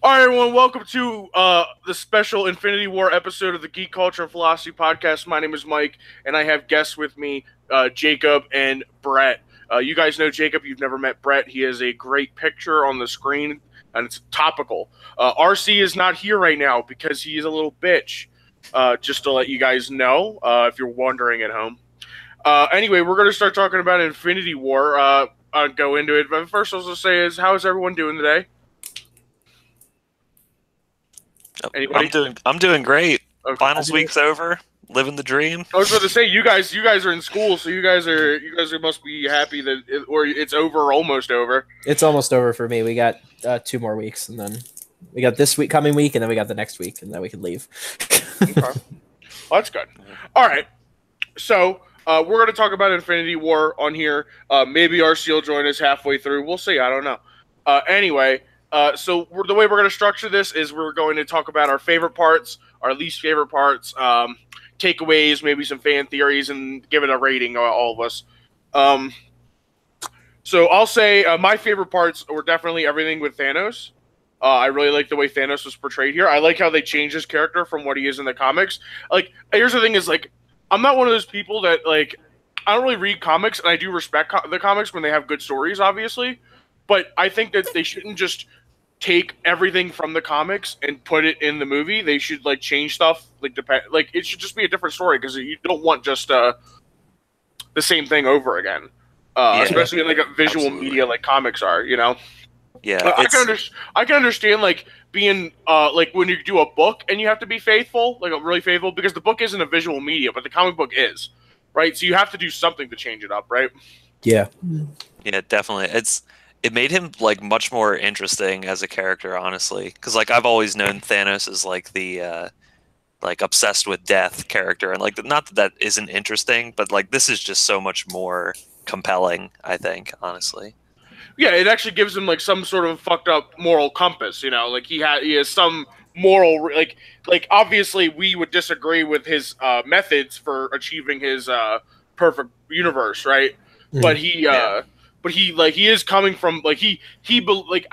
All right, everyone, welcome to the special Infinity War episode of the Geek Culture and Philosophy Podcast. My name is Mike, and I have guests with me, Jacob and Brett. You guys know Jacob. You've never met Brett. He has a great picture on the screen, and it's topical. RC is not here right now because he is a little bitch, just to let you guys know, if you're wondering at home. Anyway, we're going to start talking about Infinity War. I'll go into it, but first I was going to say is, how is everyone doing today? Anybody? I'm doing great. Okay. Finals week's over. Living the dream. I was about to say you guys are in school, so you guys must be happy that it's over or almost over. It's almost over for me. We got 2 more weeks, and then we got this coming week, and then we got the next week, and then we can leave. Okay. Well, that's good. All right, so we're going to talk about Infinity War on here. Maybe RC will join us halfway through. We'll see. I don't know. Anyway. So the way we're going to structure this is we're going to talk about our favorite parts, our least favorite parts, takeaways, maybe some fan theories, and give it a rating, all of us. So I'll say my favorite parts were definitely everything with Thanos. I really like the way Thanos was portrayed here. I like how they changed his character from what he is in the comics. Like, here's the thing is, like, I'm not one of those people that, like, I don't really read comics, and I do respect the comics when they have good stories, obviously. But I think that they shouldn't just take everything from the comics and put it in the movie. They should like change stuff, like it should just be a different story because you don't want just the same thing over again. Especially in like a visual media like comics are, you know. Yeah, I can understand like being like when you do a book and you have to be faithful, like really faithful, because the book isn't a visual media, but the comic book is, right? So you have to do something to change it up, right? Yeah. Yeah, definitely. It made him like much more interesting as a character, honestly, because like I've always known Thanos as like the like obsessed with death character, and like not that isn't interesting, but like this is just so much more compelling, I think, honestly. Yeah, it actually gives him like some sort of fucked up moral compass, you know, like he has some moral like obviously we would disagree with his methods for achieving his perfect universe, right? Mm-hmm. But he is coming from like I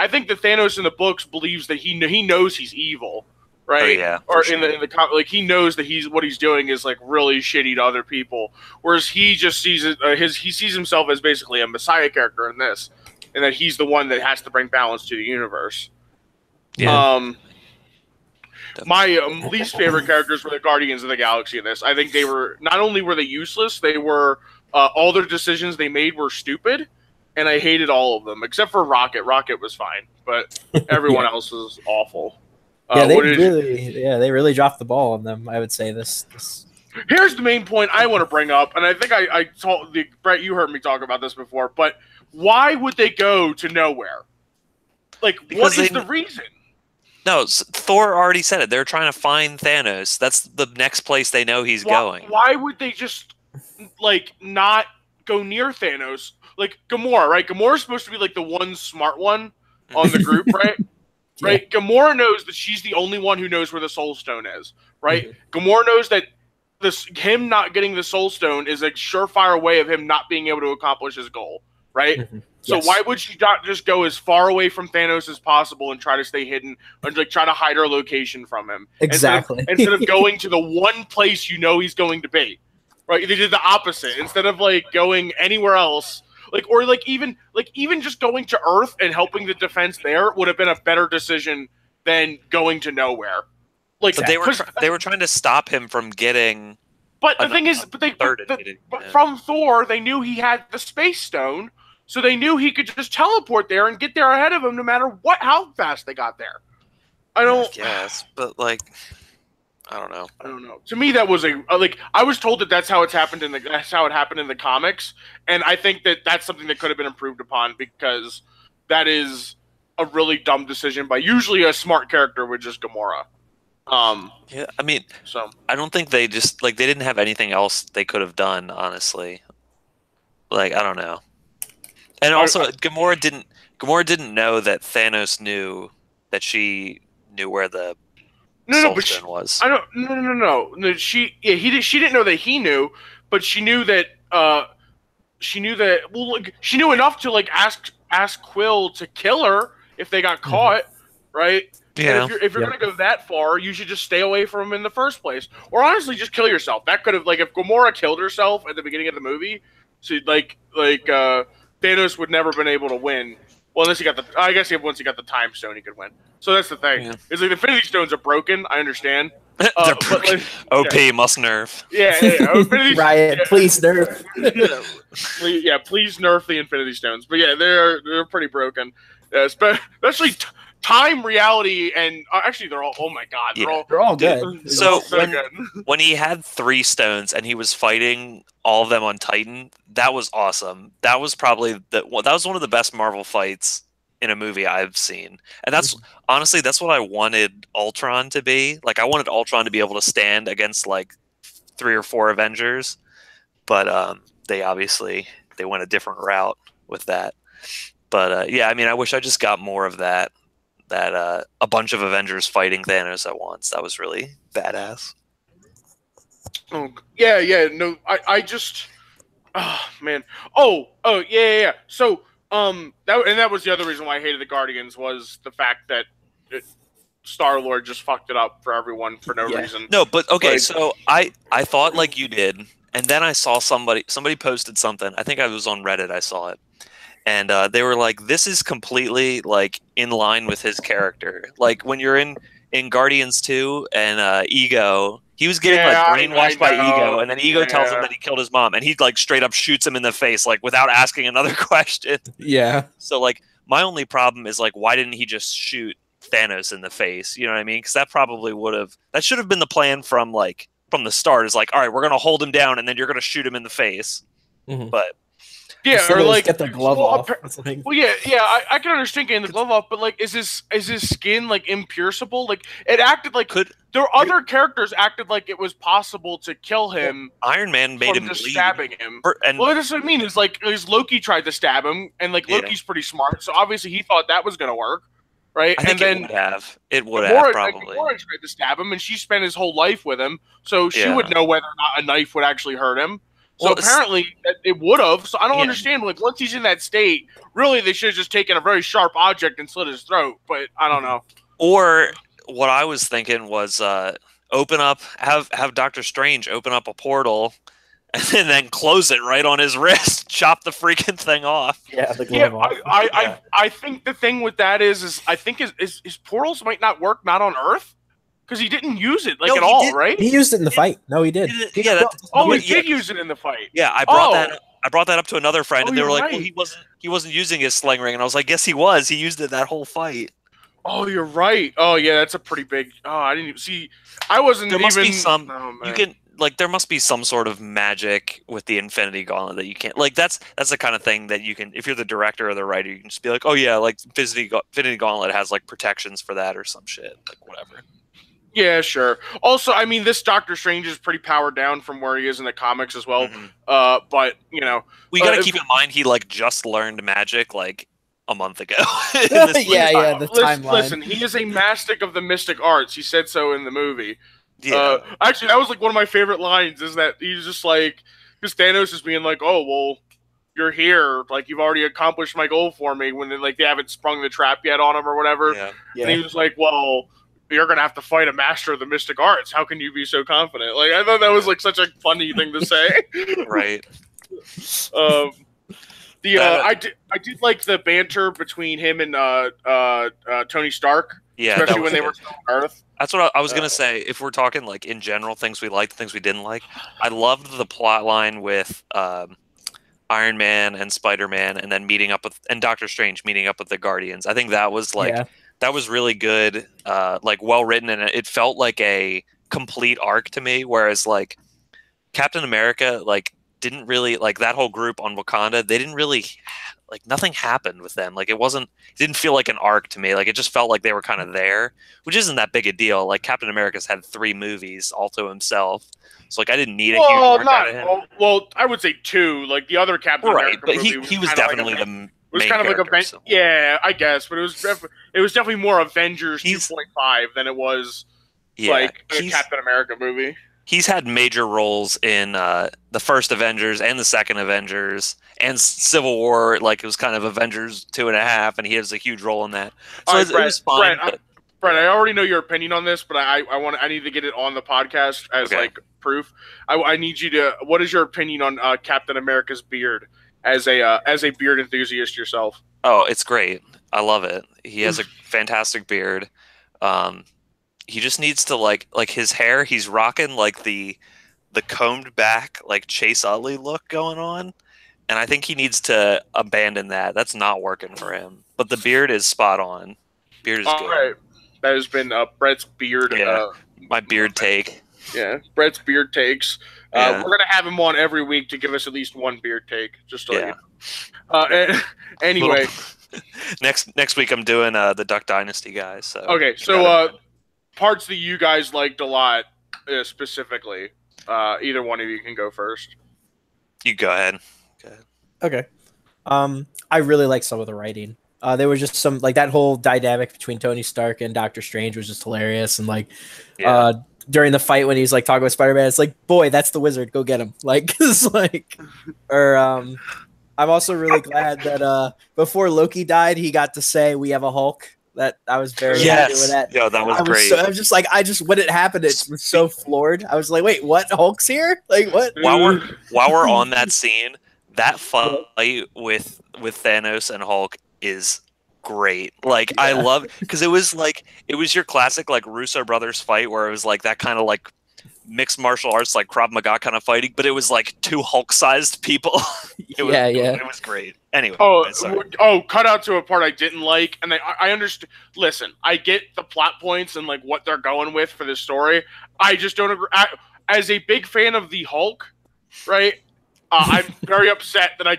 think that Thanos in the books believes that he knows he's evil, right? Oh, yeah, or in the like he knows that what he's doing is like really shitty to other people, whereas he just sees it he sees himself as basically a messiah character in this, and that he's the one that has to bring balance to the universe. Yeah. My least favorite characters were the Guardians of the Galaxy in this. I think they were not only were they useless, they were all their decisions they made were stupid. And I hated all of them, except for Rocket. Rocket was fine, but everyone else was awful. Yeah, they really dropped the ball on them, I would say. This. Here's the main point I want to bring up, and I think I told Brett, you heard me talk about this before, but why would they go to nowhere? Like, what is the reason? No, Thor already said it. They're trying to find Thanos. That's the next place they know he's going. Why would they just, like, not go near Thanos? Like Gamora, right? Gamora's supposed to be like the one smart one on the group, right? Yeah. Right? Gamora knows that she's the only one who knows where the Soul Stone is, right? Mm-hmm. Gamora knows that him not getting the Soul Stone is a surefire way of him not being able to accomplish his goal, right? Mm-hmm. So why would she not just go as far away from Thanos as possible and try to stay hidden, or like try to hide her location from him? Exactly. Instead of going to the one place you know he's going to be, right? They did the opposite. Instead of like going anywhere else. Or even just going to Earth and helping the defense there would have been a better decision than going to nowhere. Like, but they were trying to stop him from getting. But the thing is, from Thor, they knew he had the Space Stone, so they knew he could just teleport there and get there ahead of him, no matter how fast they got there. Yes, but like. I don't know. To me, that was I was told that that's how it happened in the comics, and I think that that's something that could have been improved upon, because that is a really dumb decision by usually a smart character with just Gamora. Yeah, I mean, I don't think they just they didn't have anything else they could have done, honestly. Like, I don't know. And also, Gamora didn't know that Thanos knew that she knew where the but she didn't know that he knew, but she knew that she knew enough to like ask Quill to kill her if they got caught, right? Yeah. And if you're gonna go that far, you should just stay away from him in the first place, or honestly, just kill yourself. That could have like if Gamora killed herself at the beginning of the movie, so Thanos would never been able to win. Well, unless he got the, I guess once he got the time stone, he could win. So that's the thing. Yeah. Is like the Infinity Stones are broken. I understand. They're broken. OP yeah. must nerf. Yeah. Riot, please nerf. Please nerf the Infinity Stones. But yeah, they're pretty broken, especially time, reality, and actually they're all. Oh my god, they're all good. So when he had 3 stones and he was fighting all of them on Titan, that was awesome. That was probably that was one of the best Marvel fights in a movie I've seen. And that's honestly, that's what I wanted Ultron to be. Like I wanted Ultron to be able to stand against like 3 or 4 Avengers, but they obviously went a different route with that. But yeah, I mean, I wish I just got more of that a bunch of Avengers fighting Thanos at once. That was really badass. Oh yeah, no, I just, oh man, yeah. So that was the other reason why I hated the Guardians was the fact that Star-Lord just fucked it up for everyone for no reason. No, but okay, so I thought like you did, and then I saw somebody posted something. I think I was on Reddit. I saw it. And they were like, this is completely like in line with his character. Like when you're in Guardians 2 and Ego, he was getting like brainwashed by Ego, and then Ego tells him that he killed his mom, and he like straight up shoots him in the face, like without asking another question. Yeah. So like my only problem is like, why didn't he just shoot Thanos in the face? You know what I mean? Because that probably should have been the plan from the start. Is like, all right, we're gonna hold him down, and then you're gonna shoot him in the face. But yeah, or like get the glove off. Well, yeah, I can understand getting the glove off, but like, is his skin like impierceable? Like, it acted like other characters acted like it was possible to kill him. Iron Man made him just bleed. stabbing him. Well, that's what I mean. Is like, Loki tried to stab him, and like Loki's pretty smart, so obviously he thought that was gonna work, right? I think and then it would have probably. Gamora tried to stab him, and she spent his whole life with him, so she would know whether or not a knife would actually hurt him. So apparently it would have. So I don't understand. Like once he's in that state, really they should have just taken a very sharp object and slit his throat. But I don't know. Or what I was thinking was open up, have Doctor Strange open up a portal, and then close it right on his wrist, chop the freaking thing off. Yeah, the glove off. I think the thing with that is I think his portals might not work not on Earth. Because he didn't use it at all, right? He used it in the fight. No, he did. He did use it in the fight. Yeah, I brought that up to another friend, and they were like, "Well, he wasn't using his sling ring," and I was like, "Yes, he was. He used it that whole fight." Oh, you're right. Oh, yeah, that's a pretty big. Oh, I didn't even see. I wasn't. There must be some. You can there must be some sort of magic with the Infinity Gauntlet that you can't. Like that's the kind of thing that you can. If you're the director or the writer, you can just be like, "Oh yeah, like Infinity Gauntlet has like protections for that or some shit, like whatever." Yeah, sure. Also, I mean, this Doctor Strange is pretty powered down from where he is in the comics as well. But you know, we got to keep in mind he like just learned magic like a month ago. The timeline. Listen, he is a mastic of the mystic arts. He said so in the movie. Yeah. Actually, that was like one of my favorite lines. Is that he's just like, because Thanos is being like, "Oh well, you're here. Like you've already accomplished my goal for me." When they haven't sprung the trap yet on him or whatever. Yeah. And he was like, "Well, you're gonna have to fight a master of the mystic arts. How can you be so confident?" Like I thought that was like such a funny thing to say. Right. I did like the banter between him and Tony Stark. Yeah, especially when they were still on Earth. That's what I was gonna say. If we're talking like in general, things we liked, things we didn't like. I loved the plot line with Iron Man and Spider-Man, and then meeting up with Doctor Strange meeting up with the Guardians. I think that was like. Yeah. That was really good, like well written, and it felt like a complete arc to me. Whereas like Captain America, like didn't really like that whole group on Wakanda. They didn't really like nothing happened with them. Like it didn't feel like an arc to me. Like it just felt like they were kind of there, which isn't that big a deal. Like Captain America's had 3 movies all to himself, so like I didn't need a huge arc out of him. Well, I would say 2. Like the other Captain America but movie he was definitely the. It was kind of like yeah, I guess, but it was definitely more Avengers 2.5 than it was like a Captain America movie. He's had major roles in the first Avengers and the second Avengers and Civil War. Like it was kind of Avengers 2.5, and he has a huge role in that. So it was fine. Brett, I already know your opinion on this, but I need to get it on the podcast as like proof. I need you to. What is your opinion on Captain America's beard as a beard enthusiast yourself? Oh, it's great. I love it. He has a fantastic beard. He just needs to like his hair. He's rocking like the combed back like Chase Utley look going on, and I think he needs to abandon that. That's not working for him. But the beard is spot on. Beard is good. All right. That has been Brett's beard. My beard take. Yeah, Brett's beard takes. We're gonna have him on every week to give us at least one beard take, just to let you know. Anyway, next week I'm doing the Duck Dynasty guys. So okay, so parts that you guys liked a lot specifically. Either one of you can go first. You go ahead. Okay. I really like some of the writing. There was just some like that whole dynamic between Tony Stark and Doctor Strange was just hilarious, and like during the fight when he's like talking with Spider-Man, it's like, boy, that's the wizard, go get him. Like it's like, or I'm also really glad that before Loki died, he got to say we have a Hulk. That I was very happy with that. Yeah, that was great. I'm just like, when it happened, it was so floored. I was like, wait, what? Hulk's here? Like what? While we're on that scene, that fight with Thanos and Hulk is great. Like I love because it was your classic like Russo brothers fight where it was like that kind of like mixed martial arts like Krav Maga kind of fighting, but it was like two Hulk-sized people. It was great. Anyway, cut out to a part I didn't like, and I understand. Listen, I get the plot points and like what they're going with for this story. I just don't agree. As a big fan of the Hulk, right? I'm very upset that I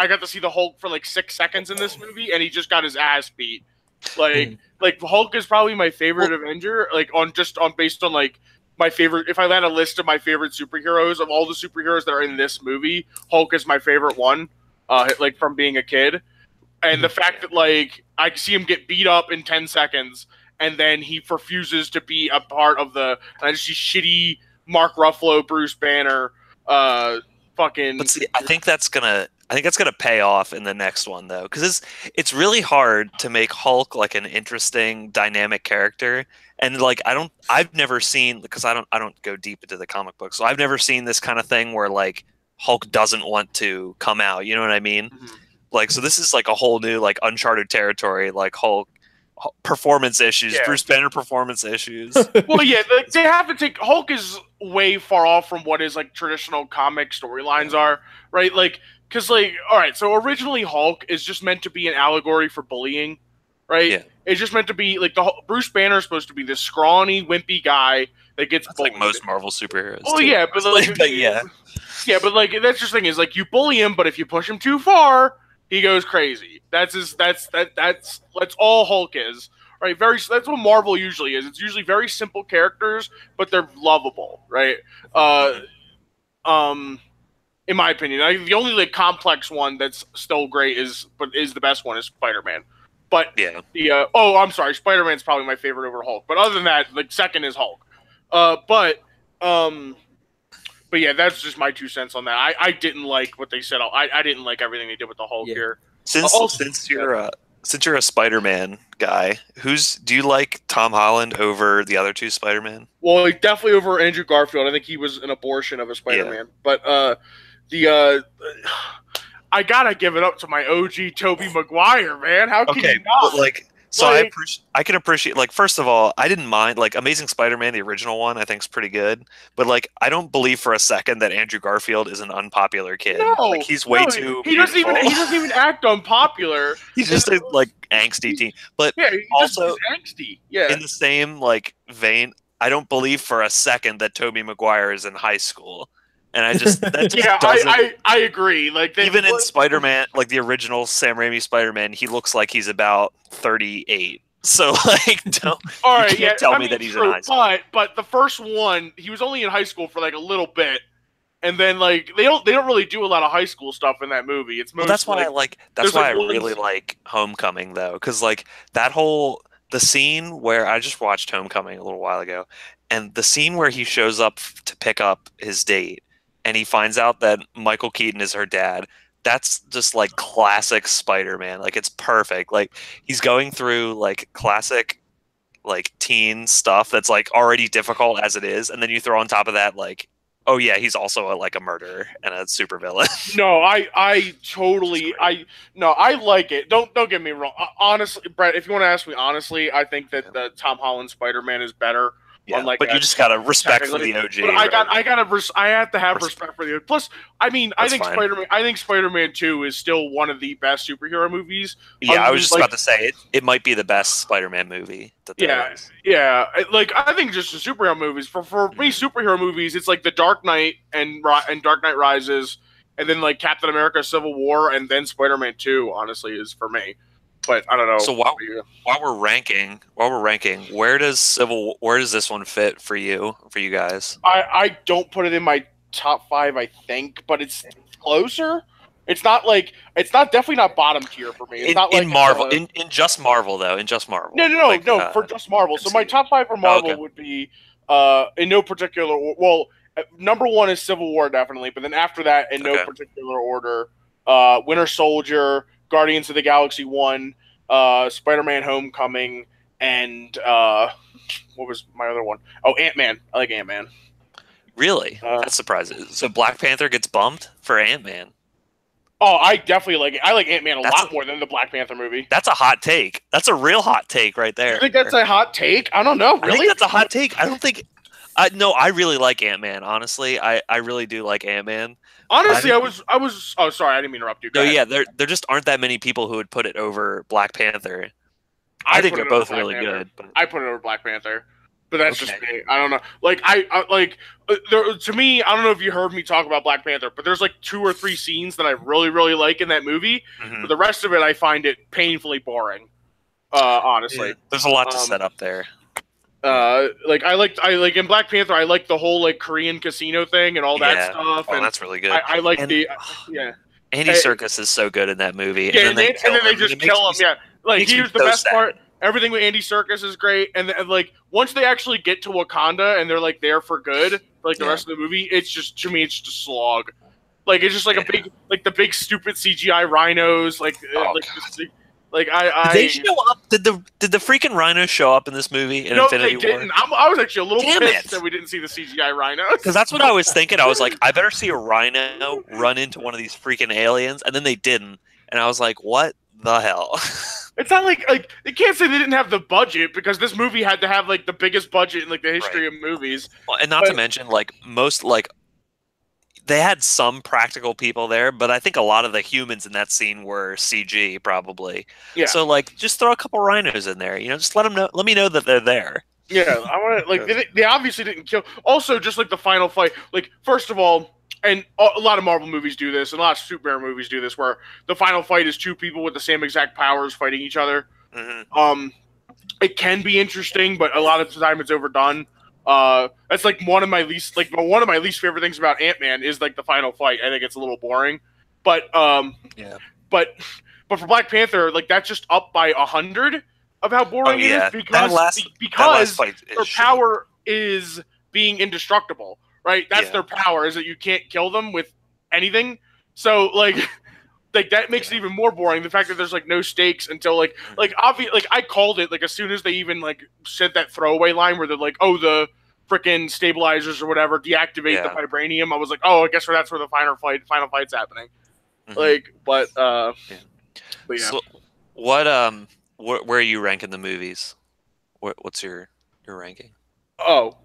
got to see the Hulk for like 6 seconds in this movie, and he just got his ass beat. Like Hulk is probably my favorite Avenger. Like based on like my favorite. If I had a list of my favorite superheroes of all the superheroes that are in this movie, Hulk is my favorite one. Like from being a kid, and the fact that like I see him get beat up in 10 seconds, and then he refuses to be a part of the shitty Mark Ruffalo, Bruce Banner. But see, I think that's gonna pay off in the next one though, because it's really hard to make Hulk like an interesting, dynamic character, and like I've never seen, because I don't go deep into the comic books, so I've never seen this kind of thing where like Hulk doesn't want to come out. You know what I mean? Mm-hmm. Like, so this is like a whole new like uncharted territory, like Hulk performance issues, Bruce Banner performance issues. Well, yeah, they have to take Hulk is way far off from what is like traditional comic storylines are, right? Like, because like, all right, so originally Hulk is just meant to be an allegory for bullying, right? Yeah. It's just meant to be like Bruce Banner is supposed to be this scrawny, wimpy guy that gets bullied. Like most Marvel superheroes. Oh yeah, but like, but like that's just the thing is like you bully him, but if you push him too far, he goes crazy. That's all Hulk is, right? That's what Marvel usually is. It's usually very simple characters, but they're lovable, right? In my opinion, the only like complex one that's still great is the best one is Spider-Man. But I'm sorry, Spider-Man's probably my favorite over Hulk. But other than that, like second is Hulk. But yeah, that's just my 2 cents on that. I didn't like what they said. I didn't like everything they did with the Hulk here. Since you're a Spider-Man guy, do you like Tom Holland over the other two Spider-Man? Well, definitely over Andrew Garfield. I think he was an abortion of a Spider-Man. Yeah. But I gotta give it up to my OG Tobey Maguire, man. How can you not? But like, so I can appreciate, like, first of all, I didn't mind, like, Amazing Spider-Man, the original one, I think is pretty good. But, like, I don't believe for a second that Andrew Garfield is an unpopular kid. No, like, he's way too he doesn't even act unpopular. He's just a, like, angsty teen. But also, angsty. Yeah. In the same, like, vein, I don't believe for a second that Tobey Maguire is in high school. And I just I agree. Like even in Spider-Man, like the original Sam Raimi Spider-Man, he looks like he's about 38. So like, tell me that he's in high school. But the first one, he was only in high school for like a little bit, and then like they don't really do a lot of high school stuff in that movie. It's mostly, that's why I really like Homecoming though, because like the scene where I just watched Homecoming a little while ago, and the scene where he shows up to pick up his date. And he finds out that Michael Keaton is her dad. That's just like classic Spider-Man. Like it's perfect. Like he's going through like classic like teen stuff that's like already difficult as it is, and then you throw on top of that like, oh yeah, he's also like a murderer and a super villain. No, I totally, I like it. Don't get me wrong. Honestly, Brett, if you want to ask me honestly, I think that the Tom Holland Spider-Man is better. Yeah, but you just gotta respect for the OG. But I have to have respect for the. Plus, I mean, I think Spider-Man 2 is still one of the best superhero movies. Yeah, I was just about to say it might be the best Spider-Man movie that there is. Yeah. Like I think just the superhero movies for me, superhero movies, it's like The Dark Knight and Dark Knight Rises, and then like Captain America: Civil War, and then Spider-Man 2. Honestly, is for me. But I don't know. So while we're ranking, where does this one fit for you guys? I don't put it in my top 5, I think, but it's closer. It's definitely not bottom tier for me. It's not like Marvel, in just Marvel though. In just Marvel. No, for just Marvel. So my top 5 for Marvel would be in no particular. Well, number 1 is Civil War definitely, but then after that, in no particular order, Winter Soldier, Guardians of the Galaxy 1, Spider-Man Homecoming, and what was my other one? Oh, Ant-Man. I like Ant-Man. Really? That's surprising. So Black Panther gets bumped for Ant-Man. Oh, I definitely like it. I like Ant-Man a lot more than the Black Panther movie. That's a hot take. That's a real hot take right there. You think that's a hot take? I don't know. Really? I think that's a hot take. I don't think... no, I really like Ant-Man, honestly. I really do like Ant-Man. Honestly, I was. Oh, sorry, I didn't mean to interrupt you. No, yeah, there just aren't that many people who would put it over Black Panther. I think they're both really good. But... I put it over Black Panther, but that's just me. I don't know. Like to me, I don't know if you heard me talk about Black Panther, but there's like 2 or 3 scenes that I really, really like in that movie. But the rest of it, I find it painfully boring. Honestly, yeah, there's a lot to set up there. Like I like in Black Panther, I like the whole like Korean casino thing and all that stuff. Oh, and that's really good. I like Andy Serkis is so good in that movie. Yeah, and then they just kill him. Yeah, like here's the best part. Everything with Andy Serkis is great, and like once they actually get to Wakanda and they're like there for good, like the rest of the movie, it's just to me it's just a slog. Like it's just like a big like the big stupid CGI rhinos like. Like did they show up? Did the freaking rhinos show up in this movie? In Infinity War? Didn't. I was actually a little pissed that we didn't see the CGI rhinos. Because that's what I was thinking. I was like, I better see a rhino run into one of these freaking aliens, and then they didn't, and I was like, what the hell? It's not like they can't say they didn't have the budget because this movie had to have like the biggest budget in like the history of movies. Well, and not to mention like most like. They had some practical people there, but I think a lot of the humans in that scene were CG, probably. Yeah. So, like, just throw a couple rhinos in there. You know, just let me know that they're there. Yeah, I want to like. They obviously didn't kill. Also, just like the final fight. Like, first of all, and a lot of Marvel movies do this, and a lot of superhero movies do this, where the final fight is 2 people with the same exact powers fighting each other. It can be interesting, but a lot of the time it's overdone. That's like one of my least favorite things about Ant-Man is like the final fight. I think it's a little boring, but but for Black Panther, like that's just up by 100 of how boring it is because their power is being indestructible, right? That's their power, is that you can't kill them with anything. So like that makes it even more boring. The fact that there's like no stakes until like I called it like as soon as they even like said that throwaway line where they're like, oh, the freaking stabilizers or whatever deactivate the vibranium. I was like, oh, I guess that's where the final fight's happening. Like, but yeah. So where are you ranking the movies? What's your ranking? Oh,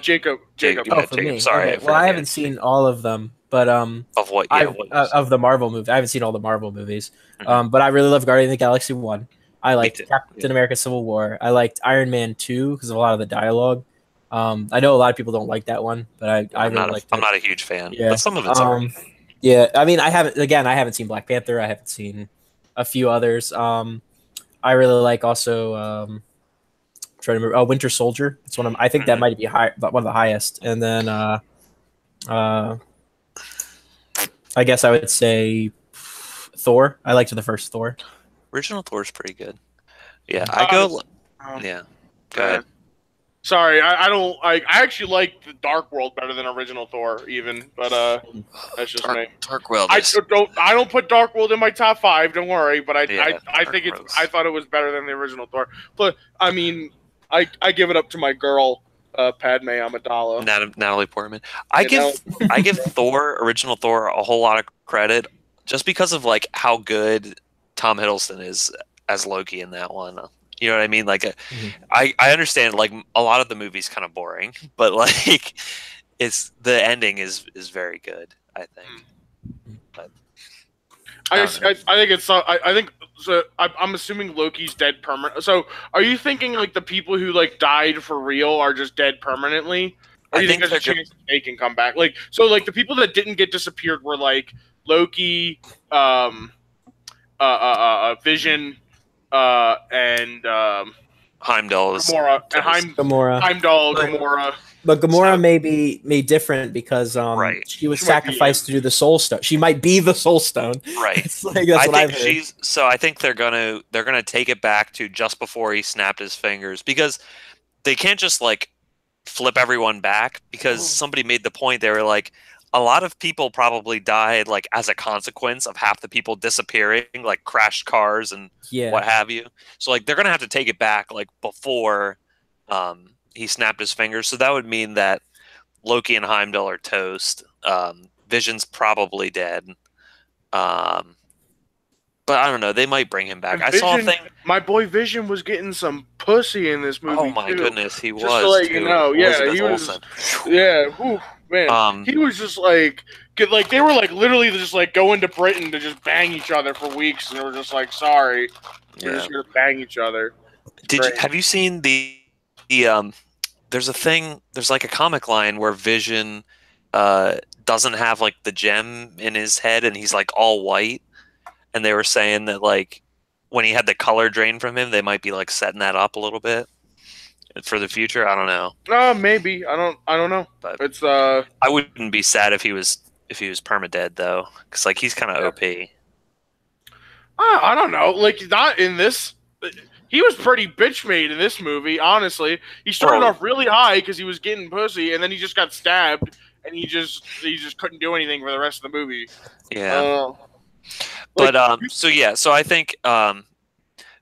Jacob. Oh, for me. Sorry. Okay. Well, I haven't seen all of them, but of what? Yeah, of the Marvel movies. I haven't seen all the Marvel movies, but I really love Guardians of the Galaxy 1. I liked Captain America: Civil War. I liked Iron Man 2 because of a lot of the dialogue. I know a lot of people don't like that one, but I really liked it. I'm not a huge fan, yeah. but some of it's alright. Yeah, I mean, I haven't seen Black Panther. I haven't seen a few others. I really like also. Trying to remember. Oh, Winter Soldier. It's one of. I think that might be one of the highest. And then, I guess I would say Thor. I liked the first Thor. Original Thor's pretty good. Yeah, I go. Yeah, go ahead. Sorry, I actually like the Dark World better than original Thor, even. But that's just me. Dark World. I don't put Dark World in my top 5. Don't worry. But I think I thought it was better than the original Thor. But I mean, I give it up to my girl, Padme Amidala. Natalie Portman. I give Thor, original Thor, a whole lot of credit just because of like how good Tom Hiddleston is as Loki in that one. You know what I mean? Like, I understand like a lot of the movie's kind of boring, but like it's the ending is very good. I think. But I think it's I think so. I'm assuming Loki's dead permanent. So are you thinking like the people who like died for real are just dead permanently? Or do you think there's a chance they can come back? Like so, like the people that didn't get disappeared were like Loki, Vision, and Heimdall is Gamora and Heimdall, Gamora. But Gamora may be different because she was sacrificed to do the Soul Stone. She might be the Soul Stone. Right. Like, that's what I've heard. So I think they're gonna take it back to just before he snapped his fingers, because they can't just like flip everyone back, because somebody made the point. They were like, a lot of people probably died like as a consequence of half the people disappearing, like crashed cars and what have you. So like they're gonna have to take it back like before he snapped his fingers. So that would mean that Loki and Heimdall are toast. Vision's probably dead. But I don't know. They might bring him back. I saw a thing. My boy Vision was getting some pussy in this movie. Oh my goodness, he was. Just to let you know, yeah, he was. Yeah, whew, man, he was just like they were like literally just like going to Britain to just bang each other for weeks, and they were just like, sorry, we're just gonna bang each other. Have you seen the there's a thing, there's like a comic line where Vision doesn't have like the gem in his head and he's like all white, and they were saying that like when he had the color drained from him, they might be like setting that up a little bit for the future. I don't know. Maybe. I don't know. But it's I wouldn't be sad if he was permadead though, because like he's kind of OP. I don't know. Like not in this. He was pretty bitch made in this movie, honestly. He started off really high because he was getting pussy, and then he just got stabbed, and he just couldn't do anything for the rest of the movie. Yeah. So I think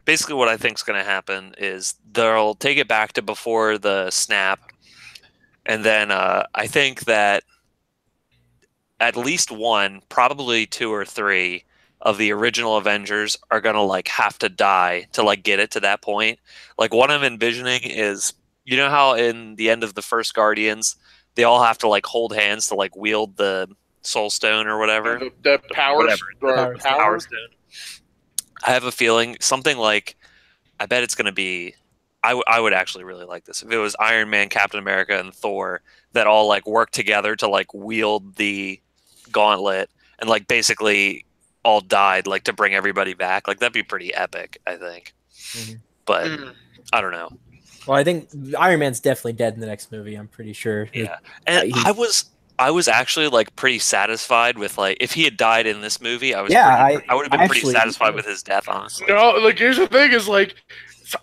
basically what I think is going to happen is they'll take it back to before the snap, and then I think that at least one, probably two or three of the original Avengers are gonna like have to die to like get it to that point. Like what I'm envisioning is, you know how in the end of the first Guardians they all have to like hold hands to like wield the Soul Stone or whatever. The power stone. I have a feeling something like, I bet it's gonna be. I would actually really like this if it was Iron Man, Captain America, and Thor that all like work together to like wield the gauntlet and like basically all died like to bring everybody back. Like that'd be pretty epic, I think. But I don't know. Well, I think Iron Man's definitely dead in the next movie. I'm pretty sure. Yeah, and I was actually like pretty satisfied with like if he had died in this movie. I would have been pretty satisfied with his death, honestly. No, like here's the thing: is like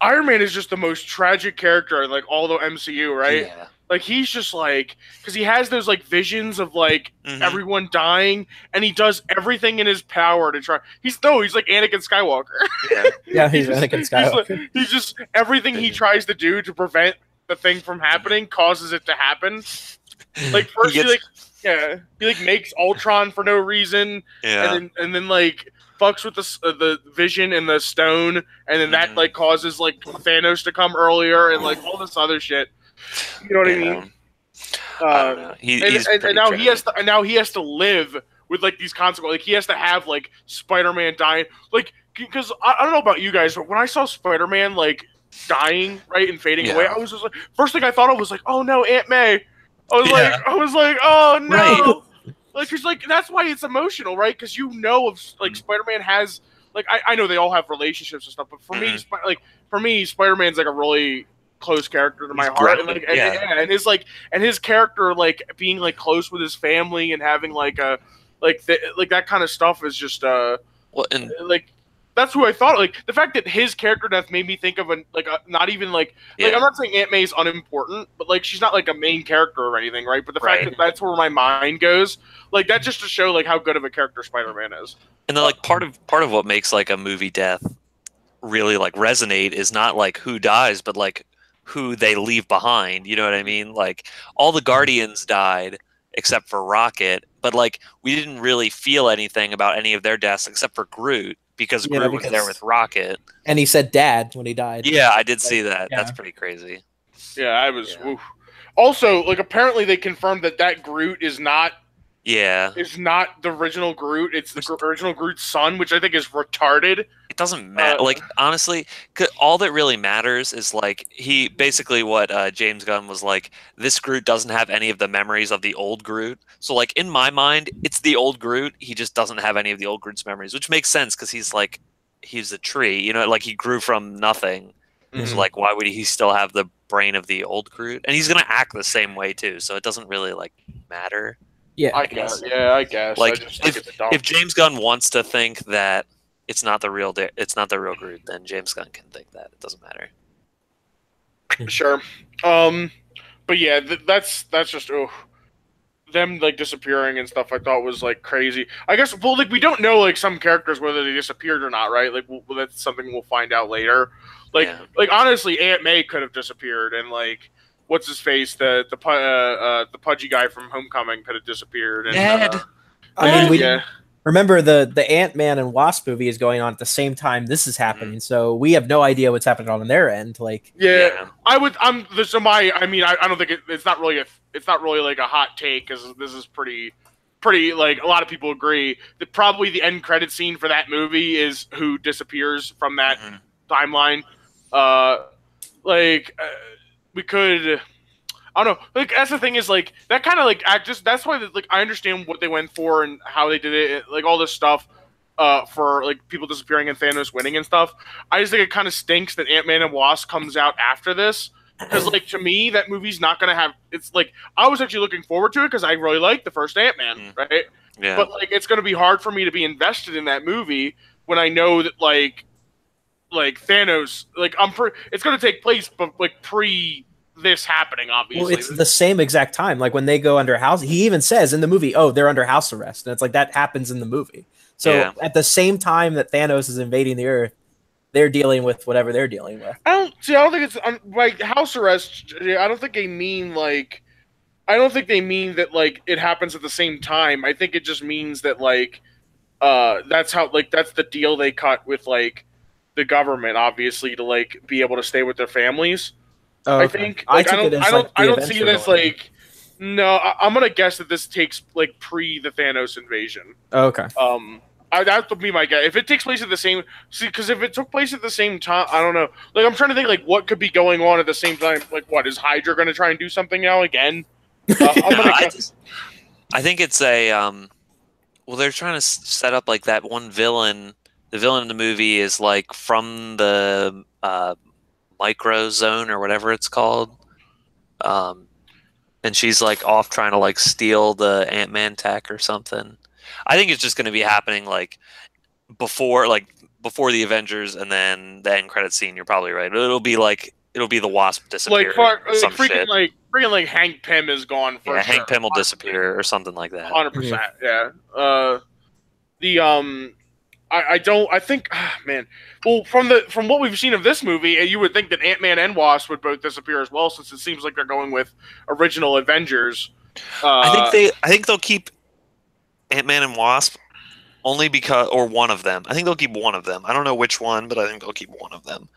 Iron Man is just the most tragic character in like all the MCU, right? Yeah. Like he's just like, because he has those like visions of like everyone dying, and he does everything in his power to try. He's like Anakin Skywalker. Yeah, he's Anakin Skywalker. He's just everything he tries to do to prevent the thing from happening causes it to happen. Like first he makes Ultron for no reason, and then like fucks with the Vision and the stone, and then that like causes like Thanos to come earlier and like all this other shit. You know what I mean? I don't know. Now he has to live with like these consequences. Like he has to have like Spider-Man dying. Like because I don't know about you guys, but when I saw Spider-Man like dying right and fading away, I was just like, first thing I thought of was like, oh no, Aunt May. I was like, oh no. Right. Like, cause like that's why it's emotional, right? Because you know, of like Spider-Man has like I know they all have relationships and stuff, but for me, Spider-Man's like a really close character to my heart, and his character like being like close with his family and having like a like that kind of stuff is just like that's who I thought. Like the fact that his character death made me think of not even like I'm not saying Aunt May's unimportant, but like she's not like a main character or anything, right? But the fact that that's where my mind goes, like that just to show like how good of a character Spider-Man is. And then like part of what makes like a movie death really like resonate is not like who dies, but like who they leave behind. You know what I mean? Like all the Guardians died except for Rocket, but like we didn't really feel anything about any of their deaths except for Groot because Yeah, Groot was there with Rocket. And he said "Dad" when he died. Yeah, I did see that. Yeah. That's pretty crazy. Yeah, I was. Yeah. Also, like apparently they confirmed that Groot is not. Yeah. Is not the original Groot. It's the original Groot's son, which I think is retarded. It doesn't matter. Like honestly, all that really matters is like he basically what James Gunn was like. This Groot doesn't have any of the memories of the old Groot. So like in my mind, it's the old Groot. He just doesn't have any of the old Groot's memories, which makes sense because he's a tree. You know, like he grew from nothing. Mm-hmm. So like, why would he still have the brain of the old Groot? And he's gonna act the same way too. So it doesn't really like matter. Yeah, I guess. Yeah, I guess. Like if James Gunn wants to think that it's not the real Groot, then James Gunn can think that. It doesn't matter. Sure. But yeah, that's just them like disappearing and stuff. I thought was like crazy. I guess like we don't know like some characters whether they disappeared or not, right? Like that's something we'll find out later. Like honestly, Aunt May could have disappeared and like. What's his face? The pudgy guy from Homecoming could have disappeared. And, I mean, remember the Ant-Man and Wasp movie is going on at the same time this is happening, so we have no idea what's happening on their end. Like, I don't think it's not really like a hot take because this is pretty like a lot of people agree that probably the end credit scene for that movie is who disappears from that timeline. We could, I don't know. Like that's the thing is like that kind of like that's why like I understand what they went for and how they did it, like all this stuff, for like people disappearing and Thanos winning and stuff. I just think it kind of stinks that Ant-Man and Wasp comes out after this because like to me that movie's not gonna have. It's like I was actually looking forward to it because I really liked the first Ant-Man, right? Yeah. But like it's gonna be hard for me to be invested in that movie when I know that like Thanos, like it's going to take place, but like pre this happening, obviously. Well, it's the same exact time. Like when they go under house, he even says in the movie, "Oh, they're under house arrest," and it's like that happens in the movie. So at the same time that Thanos is invading the Earth, they're dealing with whatever they're dealing with. I don't think it's like house arrest. I don't think they mean like. I don't think they mean that like it happens at the same time. I think it just means that like, that's how like that's the deal they cut with like. The government, obviously, to like be able to stay with their families. Oh, okay. I think like, I don't see it as like. No, I'm gonna guess that this takes like pre the Thanos invasion. Oh, okay. That would be my guess. If it takes place at the same, because if it took place at the same time, I don't know. Like I'm trying to think like what could be going on at the same time. Like what is Hydra gonna try and do something now again? I think it's a well, they're trying to set up like that one villain. The villain in the movie is like from the micro zone or whatever it's called, and she's like off trying to like steal the Ant-Man tech or something. I think it's just going to be happening like before the Avengers and then the end credit scene. You're probably right. It'll be the Wasp disappear. Freaking like Hank Pym is gone for sure. Hank Pym will disappear or something like that. 100%. Yeah. I think, man. Well, from what we've seen of this movie, you would think that Ant-Man and Wasp would both disappear as well, since it seems like they're going with original Avengers. I think they'll keep Ant-Man and Wasp only because, or one of them. I think they'll keep one of them. I don't know which one, but I think they'll keep one of them,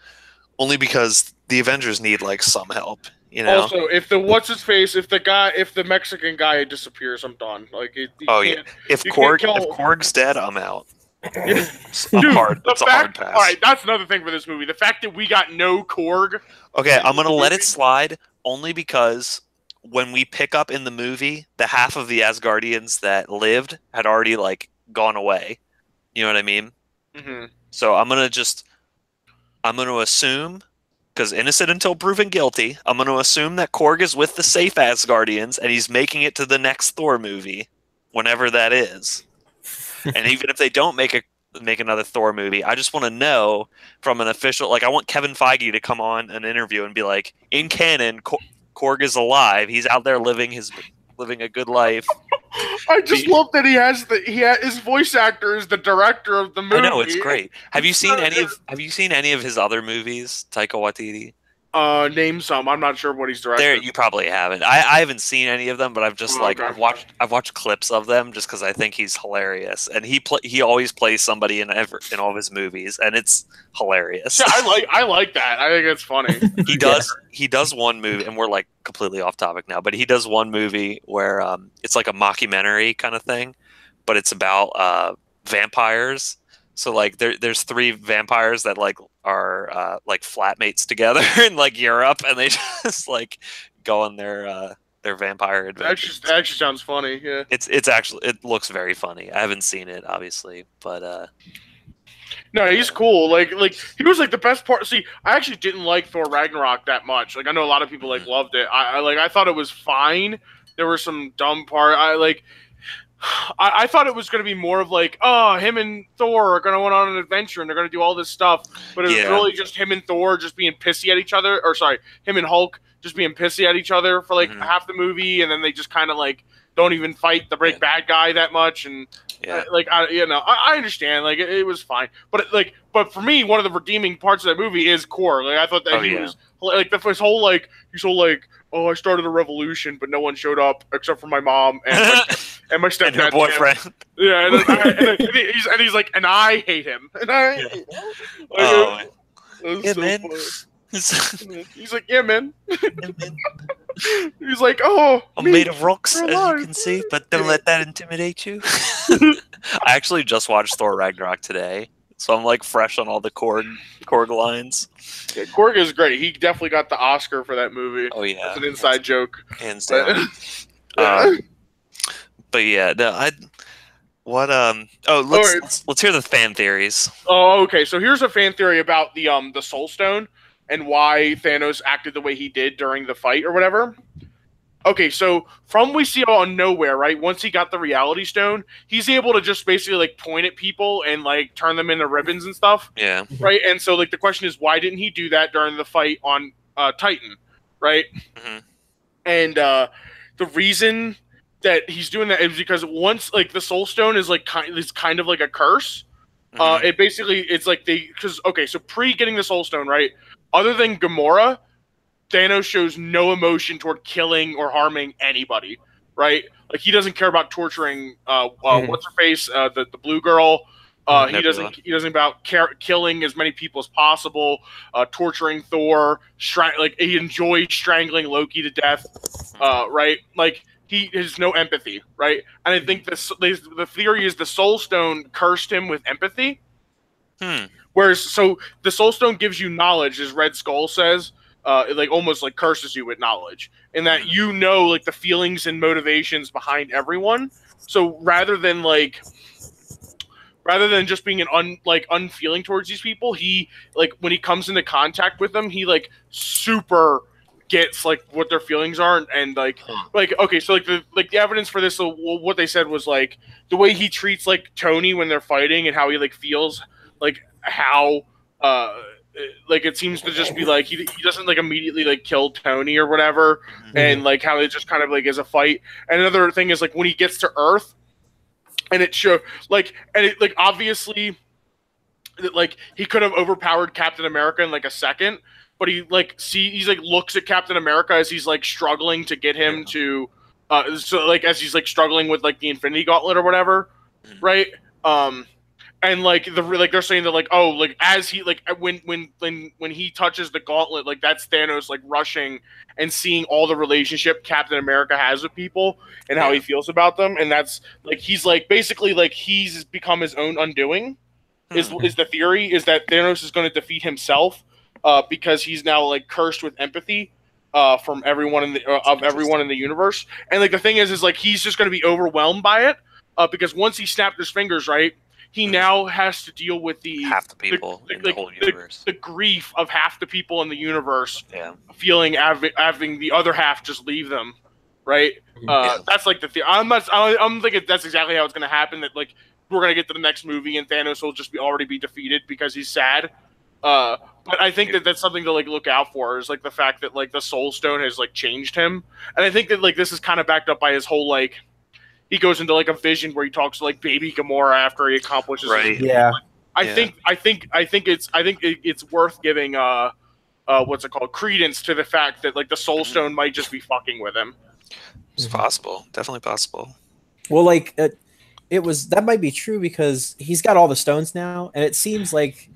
only because the Avengers need like some help. You know. Also, if the Mexican guy disappears, I'm done. Like, if Korg's dead, I'm out. It's a hard pass. All right, that's another thing for this movie. The fact that we got no Korg. Okay, I'm gonna let it slide only because when we pick up in the movie, the half of the Asgardians that lived had already like gone away. You know what I mean? Mm-hmm. So I'm gonna assume, because innocent until proven guilty, I'm gonna assume that Korg is with the safe Asgardians and he's making it to the next Thor movie, whenever that is. And even if they don't make another Thor movie, I just want to know from an official, like I want Kevin Feige to come on an interview and be like, in canon, Korg is alive. He's out there living a good life. I just love that his voice actor is the director of the movie. I know, it's great. Have you seen any of his other movies, Taika Waititi? Name some. I'm not sure what he's There, directed. you probably haven't. I haven't seen any of them, but I've just Okay. I've watched clips of them just because I think he's hilarious, and he always plays somebody in all of his movies, and it's hilarious. Yeah, I like that. I think it's funny. He does one movie, and we're like completely off topic now, but he does one movie where it's like a mockumentary kind of thing, but it's about vampires. So like there's three vampires that like are like flatmates together in like Europe, and they just like go on their vampire adventures. That actually sounds funny. Yeah. It's actually, it looks very funny. I haven't seen it obviously, but No, he's cool. Like he was like the best part. See, I actually didn't like Thor Ragnarok that much. Like I know a lot of people like loved it. I thought it was fine. There were some dumb part. I thought it was going to be more of like, oh, him and Thor are going to go on an adventure and they're going to do all this stuff. But it was really just him and Thor just being pissy at each other. Or sorry, him and Hulk just being pissy at each other for like half the movie. And then they just kind of like don't even fight the big bad guy that much. And I understand. Like it was fine. But for me, one of the redeeming parts of that movie is Core. Like I thought that he was like his whole like, he's so like, oh, I started a revolution, but no one showed up except for my mom and my stepdad. And her boyfriend. Yeah, and he's like, and I hate him. And man. He's like, yeah, man. He's like, oh, I'm made of rocks, as you can see, but don't let that intimidate you. I actually just watched Thor Ragnarok today, so I'm like fresh on all the Korg lines. Yeah, Korg is great. He definitely got the Oscar for that movie. Oh yeah, that's an inside joke. Hands down. But yeah, no, let's hear the fan theories. Oh, okay. So here's a fan theory about the Soul Stone and why Thanos acted the way he did during the fight or whatever. Okay, so from we see on Nowhere, right? Once he got the Reality Stone, he's able to just basically like point at people and like turn them into ribbons and stuff. Yeah. Right. And so like the question is, why didn't he do that during the fight on Titan? Right. Mm-hmm. And the reason that he's doing that is because once like the Soul Stone is like kind of like a curse. It basically it's like so pre getting the Soul Stone, right? Other than Gamora, Thanos shows no emotion toward killing or harming anybody, right? Like he doesn't care about torturing what's her face, the blue girl. He doesn't about killing as many people as possible, torturing Thor. He enjoys strangling Loki to death, right? Like he has no empathy, right? And I think the theory is the Soul Stone cursed him with empathy. Whereas, so the Soul Stone gives you knowledge, as Red Skull says. It like almost like curses you with knowledge, and that you know like the feelings and motivations behind everyone. So rather than just being unfeeling towards these people, he like when he comes into contact with them, he like super gets like what their feelings are and like okay, so like the evidence for this. So what they said was like the way he treats like Tony when they're fighting and how he like feels like how like it seems to just be like he doesn't like immediately like kill Tony or whatever, and like how it just kind of like is a fight. And another thing is like when he gets to Earth, and it show like and it like obviously like he could have overpowered Captain America in like a second, but he like looks at Captain America as he's like struggling to get him to so like as he's like struggling with like the Infinity Gauntlet or whatever, right? And like they're saying that like as he like when he touches the gauntlet, like that's Thanos like rushing and seeing all the relationship Captain America has with people and how he feels about them, and that's like he's like basically like he's become his own undoing. Is the theory is that Thanos is going to defeat himself because he's now like cursed with empathy from everyone in the universe, and like the thing is like he's just going to be overwhelmed by it because once he snapped his fingers, right. He now has to deal with half the people in the whole universe. The grief of half the people in the universe feeling having the other half just leave them, right? That's like the theory. I'm thinking that's exactly how it's going to happen. That like we're going to get to the next movie and Thanos will just already be defeated because he's sad. But I think that's something to like look out for is like the fact that like the Soul Stone has like changed him, and I think that like this is kind of backed up by his whole like. He goes into like a vision where he talks to like baby Gamora after he accomplishes. Right. Yeah. I think it's worth giving what's it called, credence to the fact that like the Soul Stone might just be fucking with him. It's possible, definitely possible. Well, like that might be true because he's got all the stones now, and it seems like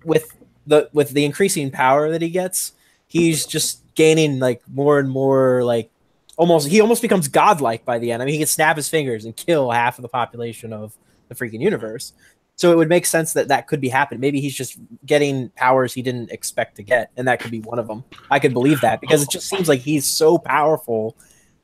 with the increasing power that he gets, he's just gaining like more and more like he almost becomes godlike by the end. I mean, he can snap his fingers and kill half of the population of the freaking universe. So it would make sense that could be happening. Maybe he's just getting powers he didn't expect to get, and that could be one of them. I could believe that because it just seems like he's so powerful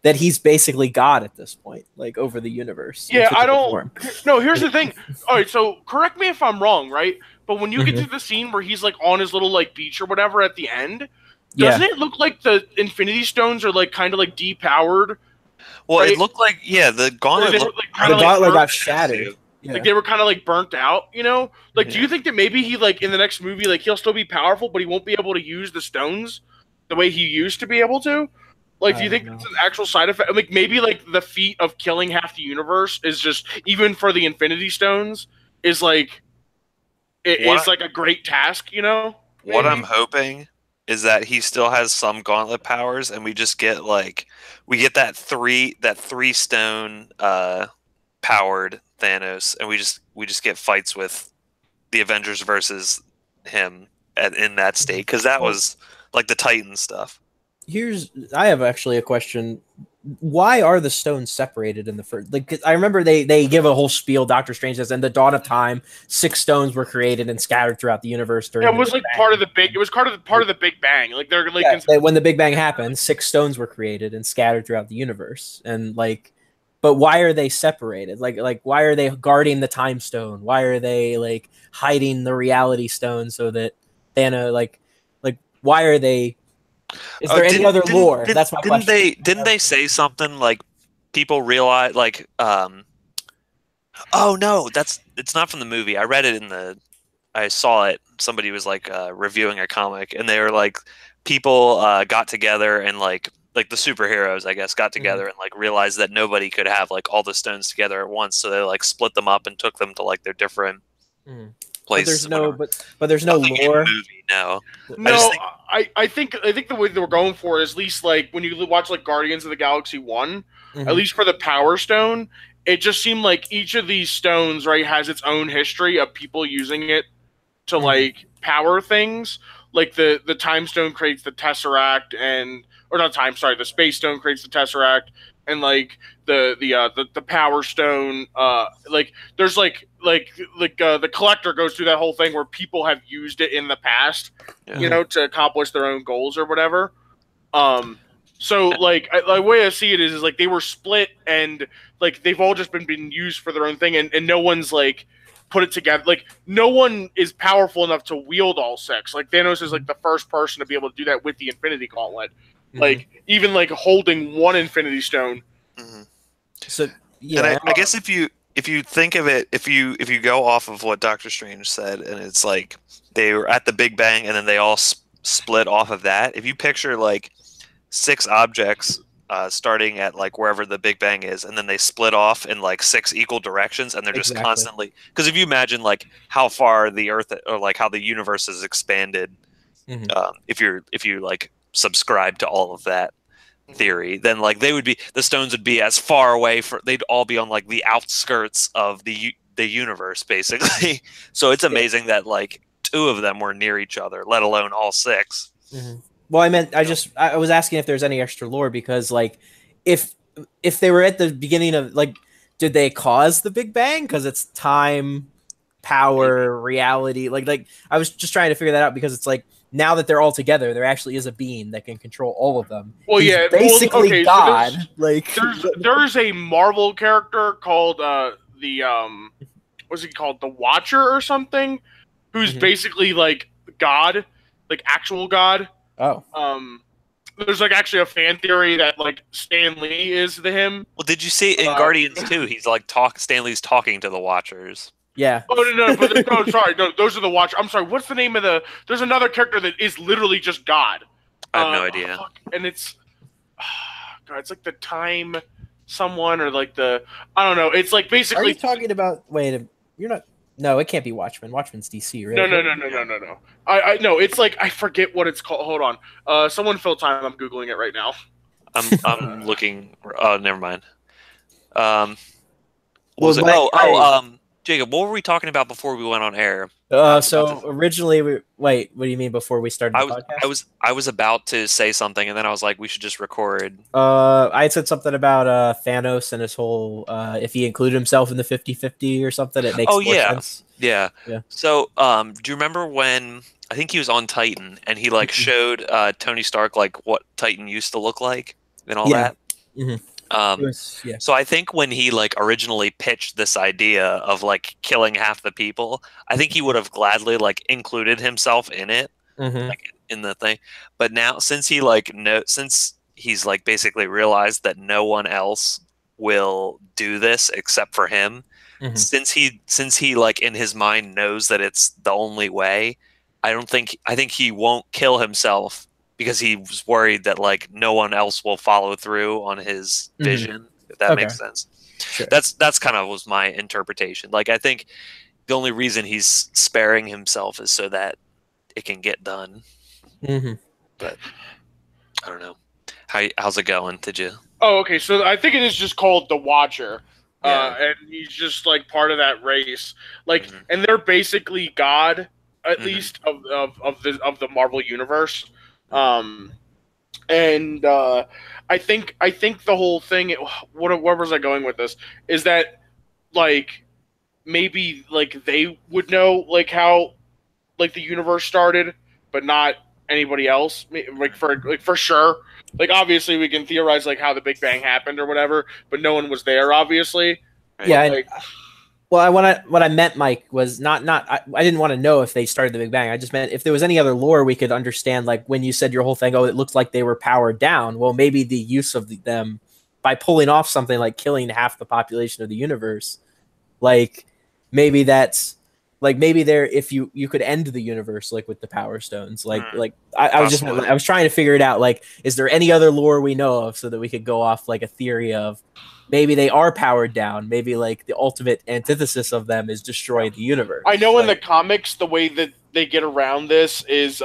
that he's basically God at this point, like over the universe. Yeah, I don't. No, here's the thing. All right, so correct me if I'm wrong, right? But when you get to the scene where he's like on his little like beach or whatever at the end, doesn't it look like the Infinity Stones are like kind of like depowered? Well, right? It looked like the gauntlet. The gauntlet got shattered. Yeah. Like they were kind of like burnt out, you know? Like, do you think that maybe he like in the next movie, like he'll still be powerful, but he won't be able to use the stones the way he used to be able to? Like, do you think it's an actual side effect? Like, maybe like the feat of killing half the universe is just even for the Infinity Stones is like it's like a great task, you know? Maybe? What I'm hoping is that he still has some gauntlet powers, and we just get like that three stone powered Thanos, and we just get fights with the Avengers versus him in that state, because that was like the Titan stuff. I have actually a question. Why are the stones separated in the first? Like, I remember they give a whole spiel. Doctor Strange says, "In the dawn of time, 6 stones were created and scattered throughout the universe." During it was like part of the big. It was part of the Big Bang. Like they're like when the Big Bang happened, 6 stones were created and scattered throughout the universe. And like, but why are they separated? Like why are they guarding the time stone? Why are they like hiding the reality stone so that Thanos like why are they? Is there any other lore? That's my question. Didn't they say something like people realize like oh no, it's not from the movie. I read it I saw it. Somebody was like reviewing a comic, and they were like people got together and like the superheroes, I guess, got together and like realized that nobody could have like all the stones together at once, so they like split them up and took them to like their different places. But there's no lore. No. I think the way that we're going for is at least like when you watch like Guardians of the Galaxy 1, at least for the Power Stone, it just seemed like each of these stones, right, has its own history of people using it to like power things. Like the Time Stone creates the Tesseract the Space Stone creates the Tesseract, and like the Power Stone, like there's the Collector goes through that whole thing where people have used it in the past, you know, to accomplish their own goals or whatever. So like the way I see it is like they were split and like they've all just been used for their own thing, and no one's like put it together. Like no one is powerful enough to wield all 6. Like Thanos is like the first person to be able to do that with the Infinity Gauntlet. Like even like holding one Infinity Stone. So yeah, and I guess if you think of it, if you go off of what Doctor Strange said, and it's like they were at the Big Bang and then they all split off of that. If you picture like 6 objects starting at like wherever the Big Bang is, and then they split off in like 6 equal directions, and they're just constantly, because if you imagine like how far the Earth or like how the universe has expanded, if you like subscribe to all of that theory, then like the stones would be as far away they'd all be on like the outskirts of the universe basically. So it's amazing that like 2 of them were near each other, let alone all 6. Well, I was asking if there's any extra lore, because like if they were at the beginning of like, did they cause the Big Bang because it's time, power, reality? Like I was just trying to figure that out, because it's like now that they're all together, there actually is a being that can control all of them. Well, He's basically God. So there's a Marvel character called what's he called, the Watcher or something, who's basically like God, like actual God. Oh. There's like actually a fan theory that like Stan Lee is him. Well, did you see in Guardians 2? He's like Stan Lee's talking to the Watchers. Yeah. Oh no, sorry, no, those are the Watchers. I'm sorry. What's the name of the? There's another character that is literally just God. I have no idea. And it's, God, it's like the Time someone or like the, I don't know. It's like basically. Are you talking about? Wait, you're not. No, it can't be Watchmen. Watchmen's DC, right? No. I no, it's like I forget what it's called. Hold on. Someone fill time. I'm googling it right now. I'm looking. Oh, never mind. What was Well, it? Mike, Jacob, what were we talking about before we went on air? so originally, wait, what do you mean before we started the podcast? I was about to say something, and then I was like, we should just record. I had said something about Thanos and his whole if he included himself in the 50-50 or something, it makes more sense. Yeah. So, do you remember when I think he was on Titan and he like showed Tony Stark like what Titan used to look like and all that? So I think when he like originally pitched this idea of like killing half the people, I think he would have gladly like included himself in it, like in the thing. But now since since he's like basically realized that no one else will do this except for him, since he like in his mind knows that it's the only way, I think he won't kill himself because he was worried that like no one else will follow through on his vision, if that makes sense. Sure. That's kind of was my interpretation. Like I think the only reason he's sparing himself is so that it can get done. But I don't know. How's it going? Did you? Oh, okay. So I think it is just called the Watcher. And he's just like part of that race. Like and they're basically God, at least of the Marvel universe. And I think the whole thing. Where was I going with this? Is that like maybe like they would know like how like the universe started, but not anybody else. Like for sure. Like obviously we can theorize like how the Big Bang happened or whatever, but no one was there obviously. Yeah. Like, well, what I meant, Mike, was not I didn't want to know if they started the Big Bang. I just meant if there was any other lore we could understand, like when you said your whole thing, oh, it looks like they were powered down. Well, maybe the use of them by pulling off something like killing half the population of the universe, like maybe that's like maybe there if you could end the universe like with the Power Stones, like I was trying to figure it out. Like, is there any other lore we know of so that we could go off like a theory of maybe they are powered down. Maybe like the ultimate antithesis of them is destroy the universe. I know in the comics, the way that they get around this is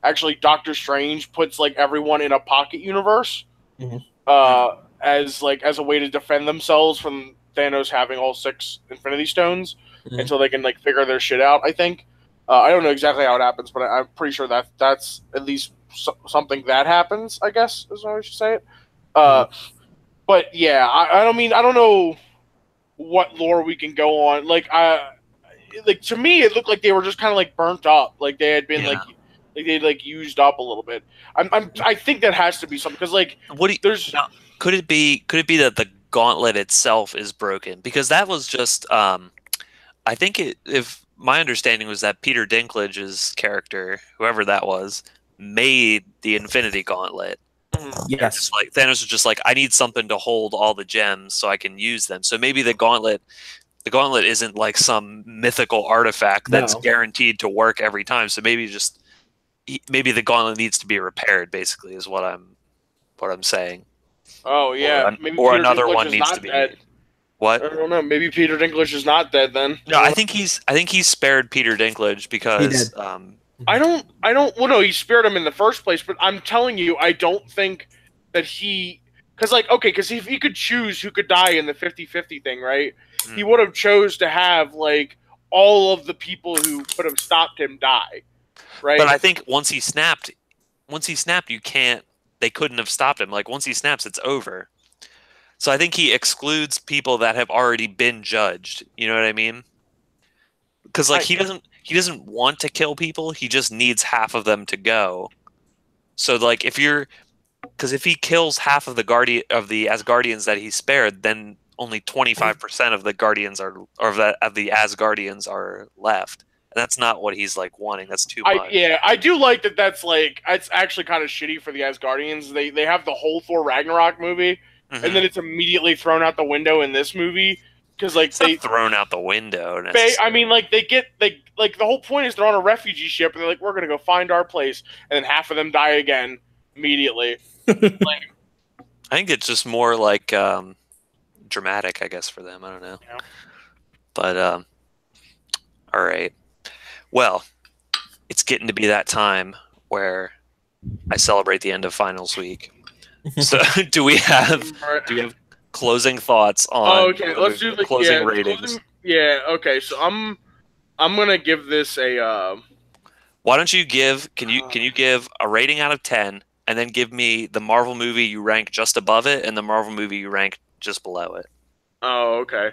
actually Doctor Strange puts like everyone in a pocket universe as a way to defend themselves from Thanos having all 6 Infinity Stones, until they can like figure their shit out. I think I don't know exactly how it happens, but I'm pretty sure that's at least something that happens. I guess is how I should say it. But yeah, I don't know what lore we can go on. Like to me, it looked like they were just kind of like burnt up. Like they had been like they'd like used up a little bit. I think that has to be something because like could it be that the gauntlet itself is broken? Because that was just I think if my understanding was that Peter Dinklage's character, whoever that was, made the Infinity Gauntlet. Yes, like Thanos was just like, I need something to hold all the gems so I can use them. So maybe the gauntlet isn't like some mythical artifact that's guaranteed to work every time. So maybe the gauntlet needs to be repaired. Basically, is what I'm saying. Oh yeah, or another one needs to be dead. What? I don't know. Maybe Peter Dinklage is not dead then. No, I think he's spared Peter Dinklage because I don't. Well, no, he spared him in the first place, but I'm telling you, I don't think that because if he could choose who could die in the 50-50 thing, right? He would have chose to have like all of the people who could have stopped him die, right? But I think once he snapped, they couldn't have stopped him. Like once he snaps, it's over. So I think he excludes people that have already been judged. You know what I mean? Because like he doesn't want to kill people. He just needs half of them to go. So like if he kills half of the Asgardians that he spared, then only 25% of the Guardians of the Asgardians are left. And that's not what he's like wanting. That's too much. I do like that. That's like it's actually kind of shitty for the Asgardians. They have the whole Thor Ragnarok movie, and then it's immediately thrown out the window in this movie. Because like it's not thrown out the window. I mean, like the whole point is they're on a refugee ship and they're like, we're gonna go find our place, and then half of them die again immediately. I think it's just more like dramatic, I guess, for them. I don't know, but All right. Well, it's getting to be that time where I celebrate the end of finals week. So, do we have closing thoughts on okay, let's do the closing ratings? Okay, so I'm gonna give this a. Why don't you can you give a rating out of 10, and then give me the Marvel movie you rank just above it and the Marvel movie you rank just below it? Oh, okay.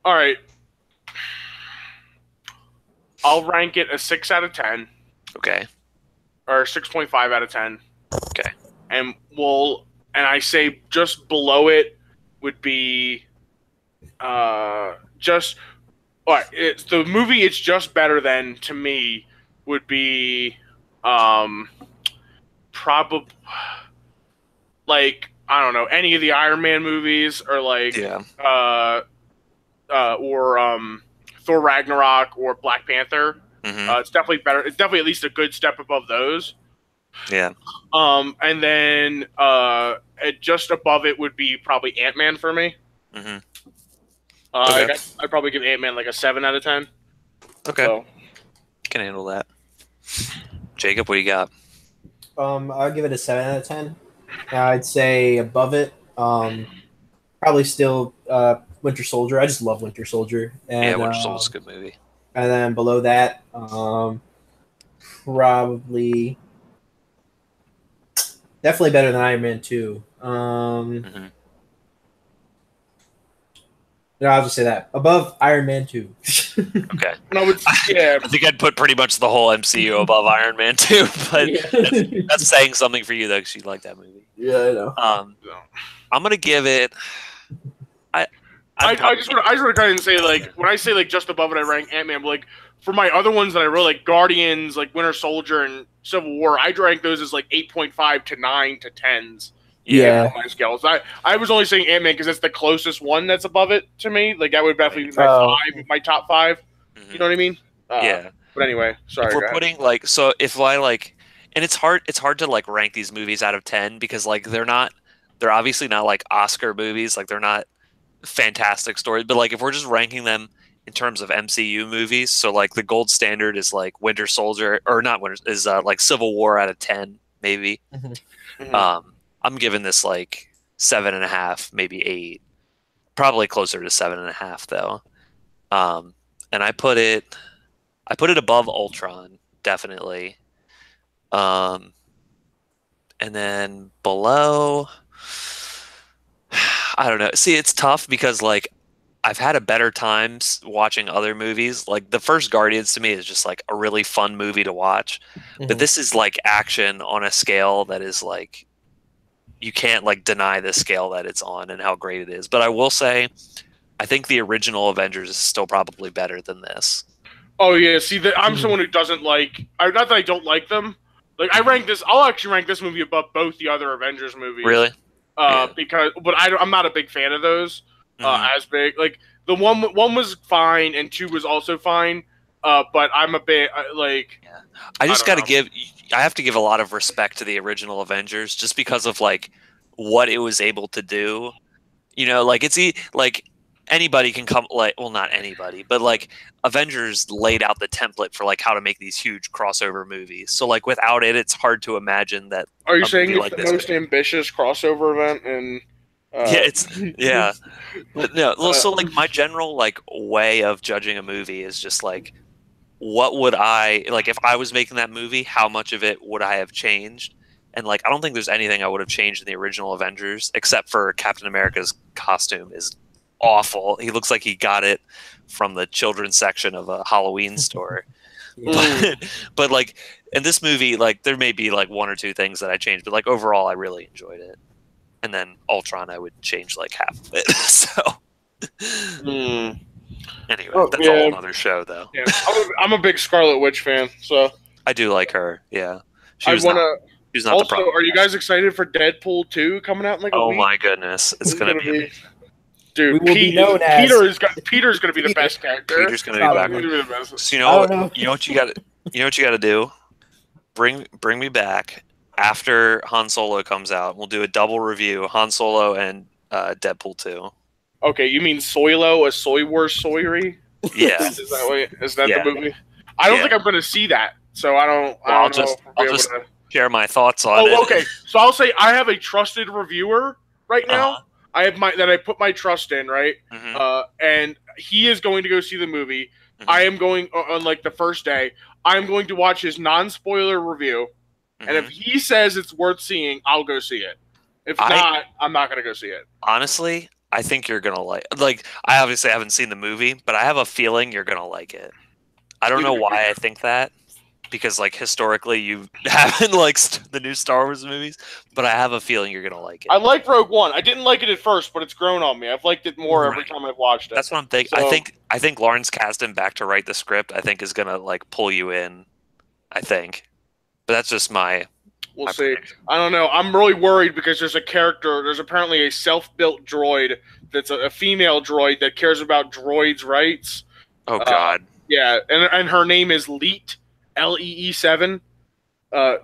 All right. I'll rank it a 6 out of 10. Okay. Or 6.5 out of 10. Okay. And I say just below it would be just it's the movie it's just better than to me would be probably like I don't know, any of the Iron Man movies or like or Thor Ragnarok or Black Panther. It's definitely better. It's definitely at least a good step above those. Yeah. And then just above it would be probably Ant-Man for me. Okay. I'd probably give Ant-Man like a 7 out of 10. Okay. So. Can handle that. Jacob, what do you got? I'll give it a 7 out of 10. I'd say above it, probably still Winter Soldier. I just love Winter Soldier. And, yeah, Winter Soldier's a good movie. And then below that, probably definitely better than Iron Man 2. No, I'll just say that. Above Iron Man 2. Okay. No, I think I'd put pretty much the whole MCU above Iron Man 2, but that's saying something for you, though, because you like that movie. Yeah, I know. I'm going to give it... I just want to kind of say, like, when I say, like, just above it, I rank Ant-Man, but, like, for my other ones that I really like, Guardians, like, Winter Soldier, and Civil War, I'd rank those as, like, 8.5 to 9 to 10s. Yeah. My scales. I was only saying Ant-Man because that's the closest one that's above it to me. Like, that would definitely be my top 5. You know what I mean? Yeah. But anyway, sorry. If we're putting, like, so if I, like, and it's hard to, like, rank these movies out of 10 because, like, they're obviously not, like, Oscar movies. Like, they're not fantastic stories. But, like, if we're just ranking them in terms of MCU movies, so, like, the gold standard is, like, Winter Soldier, or not Winter, is, like, Civil War out of 10, maybe. I'm giving this like 7.5, maybe 8, probably closer to 7.5 though. And I put it above Ultron, definitely. And then below, I don't know. See, it's tough because like I've had a better time watching other movies. Like the first Guardians to me is just like a really fun movie to watch, but this is like action on a scale that is like. You can't like deny the scale that it's on and how great it is. But I will say, I think the original Avengers is still probably better than this. Oh yeah, see, I'm someone who doesn't like. Not that I don't like them. Like I'll actually rank this movie above both the other Avengers movies. Really? Because, but I'm not a big fan of those. As big, like the one was fine and 2 was also fine. But I'm a bit like. Yeah. I have to give a lot of respect to the original Avengers just because of like what it was able to do. You know, like like anybody can come like, well, not anybody, but like Avengers laid out the template for like how to make these huge crossover movies. So like without it, it's hard to imagine that. Are you saying it's the most ambitious crossover event in? But no. So like my general like way of judging a movie is just like. What would I like if I was making that movie? How much of it would I have changed? And like, I don't think there's anything I would have changed in the original Avengers, except for Captain America's costume is awful. He looks like he got it from the children's section of a Halloween store. But like in this movie, like there may be like 1 or 2 things that I changed, but like overall, I really enjoyed it. And then Ultron, I would change like half of it. So. Anyway, that's a whole other show, though. Yeah, I'm a big Scarlet Witch fan, so I do like her. Yeah, she's not also, the problem. Are you guys excited for Deadpool 2 coming out in like a week? Oh my goodness, it's gonna be amazing. Dude, Peter's gonna be the best character. Peter's gonna be back. So you know what you got to do. Bring me back after Han Solo comes out. We'll do a double review: Han Solo and Deadpool 2. Okay, you mean Soylo, a Soy Wars soyery? Yeah. Is that the movie? I don't think I'm going to see that, so I don't. Well, I don't know. I'll just share my thoughts on it. Oh, okay. So I'll say I have a trusted reviewer right now. I have I put my trust in, right? And he is going to go see the movie. I am going on like the first day. I'm going to watch his non-spoiler review, and if he says it's worth seeing, I'll go see it. If not, I'm not going to go see it. Honestly, I think you're gonna like. I obviously haven't seen the movie, but I have a feeling you're gonna like it. I don't know why I think that, because like historically you haven't liked the new Star Wars movies, but I have a feeling you're gonna like it. I liked Rogue One. I didn't like it at first, but it's grown on me. I've liked it more every time I've watched it. That's what I'm thinking. So, I think Lawrence Kasdan back to write the script, I think, is gonna like pull you in. I think, but that's just my. We'll see. I don't know. I'm really worried because there's a character. There's apparently a self-built droid that's a female droid that cares about droids' rights. Oh God. Yeah, and her name is Leet, LEE7. Yeah,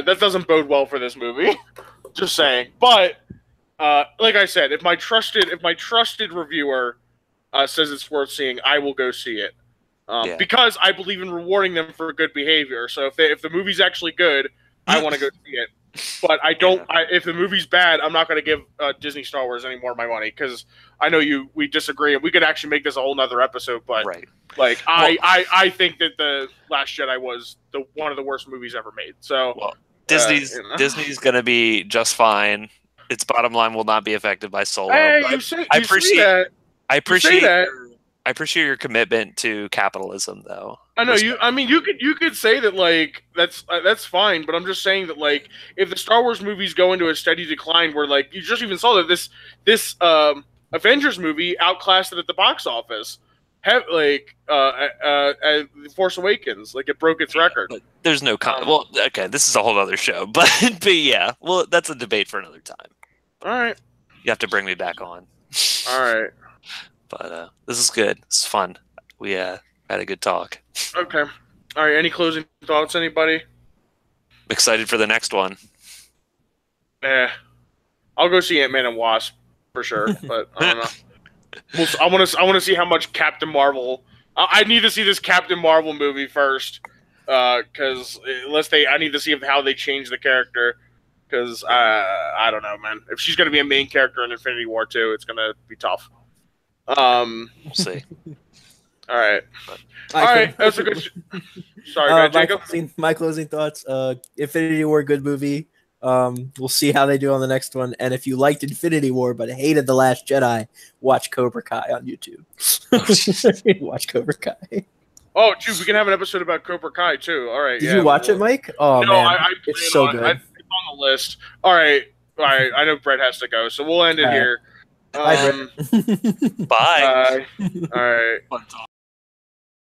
that doesn't bode well for this movie. Just saying. But like I said, if my trusted reviewer says it's worth seeing, I will go see it. Because I believe in rewarding them for good behavior. So if the movie's actually good, I want to go see it. But I don't. If the movie's bad, I'm not going to give Disney Star Wars any more of my money, because I know we disagree, and we could actually make this a whole nother episode. But like I think that The Last Jedi was one of the worst movies ever made. So Disney's going to be just fine. Its bottom line will not be affected by Solo. Hey, I appreciate that. I appreciate your commitment to capitalism, though. I know you. I mean, you could say that like that's fine, but I'm just saying that like if the Star Wars movies go into a steady decline, where like you just even saw that this Avengers movie outclassed it at the box office, Force Awakens, like it broke its record. But there's no well, okay, this is a whole other show, but yeah, well, that's a debate for another time. All right, you have to bring me back on. All right. But this is good. It's fun. We had a good talk. Okay. All right. Any closing thoughts, anybody? I'm excited for the next one. I'll go see Ant-Man and Wasp for sure, but I don't know. I want to see how much Captain Marvel. I need to see this Captain Marvel movie first, because I need to see how they change the character. Because I don't know, man. If she's going to be a main character in Infinity War 2, it's going to be tough. We'll see. All right. All right. That's a good. Sorry, Jacob. My closing thoughts. Infinity War, good movie. We'll see how they do on the next one. And if you liked Infinity War but hated The Last Jedi, watch Cobra Kai on YouTube. Watch Cobra Kai. Oh, dude, we can have an episode about Cobra Kai too. All right. Did you watch it, Mike? Oh no, man, it's so good. It's on the list. All right. I know Brett has to go, so we'll end it here. Bye. Bye. All right.